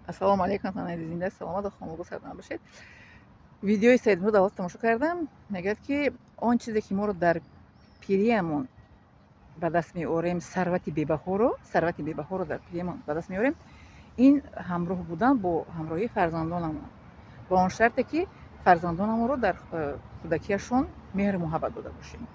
ассалому алайкум танаи зинда саломат хомӯбо сардан бошед. Видеои саидмуро давлат тамошо кардам. Мегӯяд ки он чизе ки моро дар пириямон ба даст меорем, сарвати бебаҳоро дар пириямон ба даст меорем, ин ҳамроҳ будан бо ҳамроҳии фарзандонамон, ба он шарте ки фарзандонамонро дар кӯдакиашон меҳру муҳаббат дода бошем,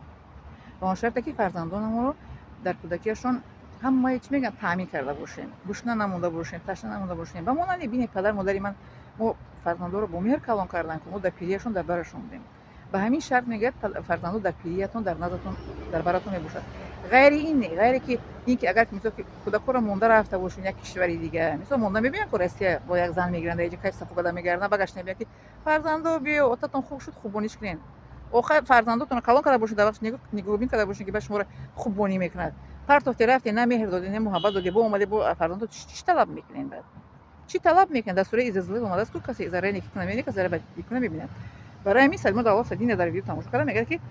ба он шарте ки фарзандонамонро дар кӯдакиашон ҳамаи чӣ мегӯянд таъмин карда бошем, гушна намонда бошем, ташна намонда бошем. Ба монанди бинед падар модари ман, мо фарзандонро бо меҳр калон карданд ки мо дар пирияшон дар барашон будем. Ба ҳамин шарт мегӯяд фарзандон дар пириятон дар наздатон дар баратон мебошад. ғайри ин не, ғайре ки ин ки агар мисол ки кӯдакҳоро монда рафта бошем як кишвари дигар, мисол монда мебинанд ки Россия бо як зан мегиранд, дар ҷо кайф сафогада мегарданд, багашт мебинанд ки фарзандо биё отатон хуб шуд хубониш кунед. охир фарзандотонро калон карда бошед, дар вақташ нигоҳубин карда бошед ки ба шуморо хубонӣ мекунад. партофте рафте, на меҳр доде, на муҳаббат доде, бо омаде бо фарзандот чӣ талаб мекунед? Баъд чӣ талаб мекунед? Дастури иззатзалил омадааст ку касе зарраи некӣ кунад мебинад, касе зарраи бадӣ кунад мебинад. Барои ҳамин Садмо Давлат Садин дар видео тамошо кардам, мегӯяд ки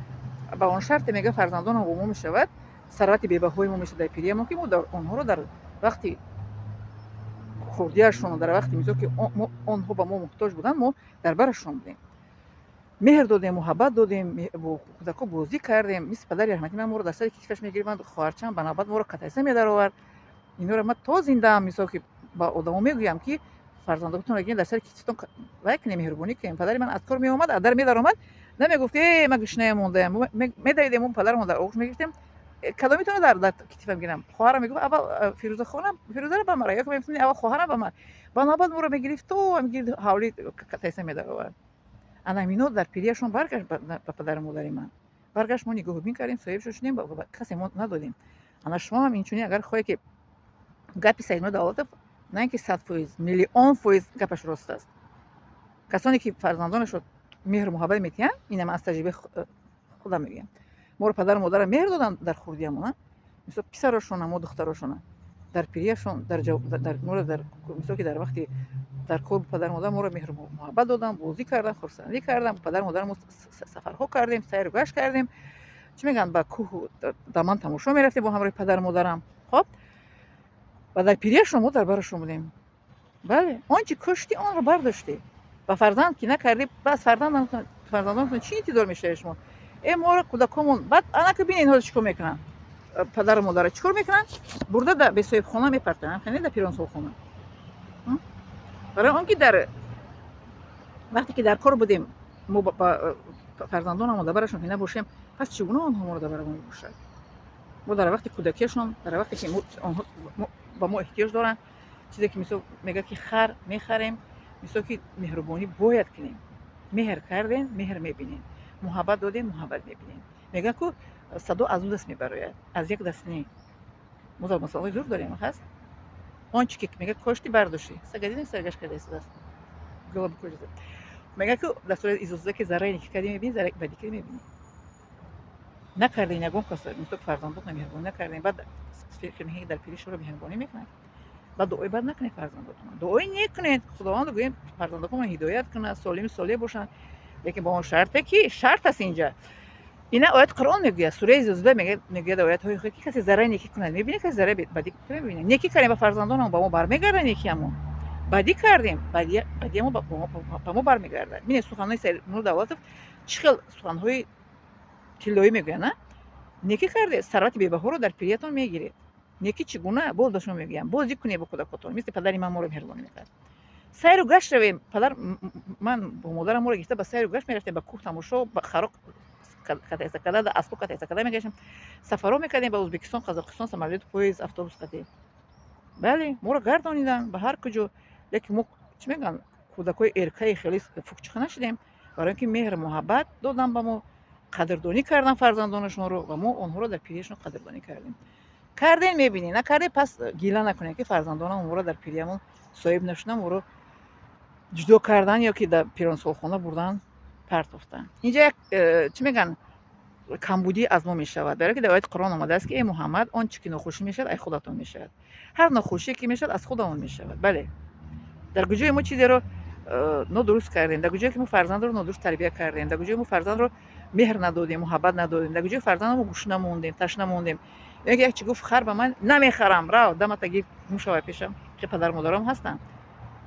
ба он шарте мегӯяд фарзандонам бо мо мешавад, сарвати бебаҳои мо мешавад дар пириямон, ки мо онҳоро дар вақти хурдиашон, дар вақти мисол ки онҳо ба мо муҳтоҷ буданд, мо дар барашон будем, меҳр додем, муҳаббат додем, бо кӯдакҳо бозӣ кардем. Мисли падари раҳмати ман моро дар сари кифаш мегирифт, хоҳарчанд ба навбат моро катайса медаровард. Инҳоро ман то зиндаам мисол ки ба одамо мегӯям ки фарзандотонро гиред дар сари кифтон лайк кунем, меҳрубонӣ кунем. Падари ман аз кор меомад, аз дар медаромад, намегуфт ман гушнае мондаям, медавидем мо падарамон дар оғӯш мегирифтем, кадомитонро дар китифам гирам. Хоҳарам мегуфт аввал Фирӯзаро бамара, ё ки мегуфтем аввал хоҳарам бамар. Ба навбат моро мегирифт, то ҳамгирд ҳавлӣ катайса медаровард. Ана ҳамино дар пирияшон баргашт ба падару модари ман. Баргашт, мо нигоҳубин кардем, соҳибшон шудем, ба касе мо надодем. Ана шумо ҳам инчунин агар хоҳед ки гапи Саидмуро Давлатов на ин ки 100%, миллион фоиз гапаш рост аст. касоне ки фарзандонашон меҳру муҳаббат метиҳанд, ина ман аз таҷрибаи худам мегӯям, моро падару модарам меҳр доданд дар хурдиямон, мисол писарошона, мо духтарошона дар пирияшон, моро дар мисол ки дар вақти дар кор падару модар моро меҳру муҳаббат доданд, бозӣ карданд, хурсандӣ карданд. Падару модарам мо сафарҳо кардем, сайру гашт кардем, чӣ мегӯянд ба кӯҳу даман тамошо мерафтем бо ҳамроҳи падару модарам. хоб ва дар пирияшон мо дар барашон будем. бале, он чӣ кушти онро бардоштӣ, ба фарзанд ки накардӣ, бас фарзандонатон чӣ интизор мешавед шумо? Моро кӯдакҳомон, баъд анака бинед ҳозир чӣ кор мекунанд? Падару модарро чӣ кор мекунанд? Бурда дар бесоҳибхона мепартонанд, не дар пиронсолхона. барои он ки дар вақте ки дар кор будем, мо ба фарзандонамон дар барашон ки набошем, пас чӣ гуна онҳо моро дар бара мо мебошанд? мо дар вақти кӯдакиашон, дар вақте ки онҳо ба мо эҳтиёҷ доранд, чизе ки мисол мегӯяд ки хар мехарем, мисол ки меҳрубонӣ бояд кунем. меҳр кардем, меҳр мебинем, муҳаббат додем, муҳаббат мебинем. мегӯяд ку садо аз ду даст мебарояд, аз як даст не. мо дар масъалаҳои зур дорем ҳаст. он чӣ ки мегӯяд кошти бардошӣ, сагадин саргашт карда истодаст. гола букӯжида. мегӯяд ку дар сурати изозате ки зарраи некӣ кардӣ мебинӣ, зарраи бадӣ кардӣ мебинӣ. накардем ягон кас мисол фарзандотро меҳрубонӣ накардем, баъд фикр мекунед дар пирӣ шумо меҳрубонӣ мекунад. баъд дуои бад накунед фарзандотонро. дуои нек кунед, худованд гӯем фарзандотонро ҳидоят кунад, солиму солеҳ бошанд. лекин ба он шарте ки шарт аст инҷа. ина ояти Қуръон мегӯяд, сураи Зулзула мегӯяд оятҳои худ ки касе зарраи некӣ кунад мебинед, касе зарраи бадӣ кунад мебинед. некӣ кардем ба фарзандонамон, ба мо бармегардад некиамон. бадӣ кардем, бадиамон ба мо бармегардад. бинед суханҳои Саидмуро Давлатов чӣ хел суханҳои тиллоӣ мегӯянд, на? некӣ кардед, сарвати бебаҳоро дар пириятон мегиред. некӣ чӣ гуна? боз ба шумо мегӯям, бозӣ кунед бо кӯдакотон, мисли падари ман моро меҳрубонӣ мекард. сайру гашт равем, ман бо модарам моро гирифта ба сайру гашт мерафтем, ба кӯҳ тамошо, ба хароқ катайса карда, асло катайса карда мегаштем, сафарҳо мекардем ба Ӯзбекистон, Қазоқистон, самолёт, поезд, автобус қатӣ. бале, моро гардониданд ба ҳар куҷо. лекин мо чӣ мегӯянд, кӯдакҳои эркаи хеле фукчиха нашудем, барои ин ки меҳр муҳаббат доданд ба мо, қадрдонӣ карданд фарзандонашонро ва мо онҳоро дар пирияшон қадрдонӣ кардем. кардем мебинед, накардем пас гила накунед ки фарзандонам моро дар пириямон соҳиб нашуданд, моро ҷудо карданд ё ки дар пиронсолхона бурданд партофтанд. инҷа як чӣ мегӯянд, камбудӣ аз мо мешавад, барои ки дар ояти Қуръон омадааст ки эй Муҳаммад, он чӣ ки нохушӣ мешавад аз худатон мешавад. ҳар нохушие ки мешавад аз худамон мешавад. бале, дар куҷое мо чизеро нодуруст кардем, дар куҷое ки мо фарзандро нодуруст тарбия кардем, дар куҷое мо фарзандро меҳр надодем, муҳаббат надодем, дар куҷое фарзандро гушна мондем, ташна мондем. як чӣ гуфт хар ба ман намехарам, рав дамата гир мушавай пешам, ки падару модарам ҳастанд.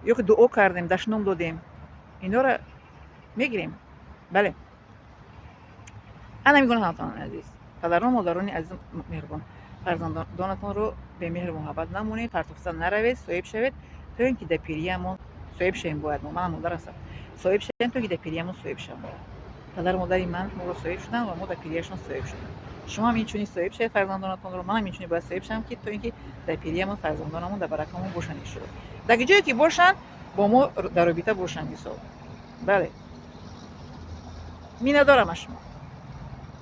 یا که دعا کردیم دشنام دادیم، اینا را میگیریم. بله. انا میگن همتان عزیز، پدران مادران عزیز مهربان، فرزندانتان رو به مهر و محبت نمونید، پرتوفسن نروید، صاحب شوید تا اینکه در پیریمون صاحب شیم. باید من مادر هستم، صاحب شیم تا اینکه در پیریمون صاحب شیم. پدر و مادری من ما رو صاحب شدن و ما در پیریشون صاحب شدیم. شما هم میتونید صاحب شید فرزندانتون رو، من هم میتونید باید صاحب شم که تا اینکه در پیریمون فرزندانمون در برکمون باشن ان شاء الله. در جایی که باشن با ما در رابطه باشن حساب. بله. می ندارم شما.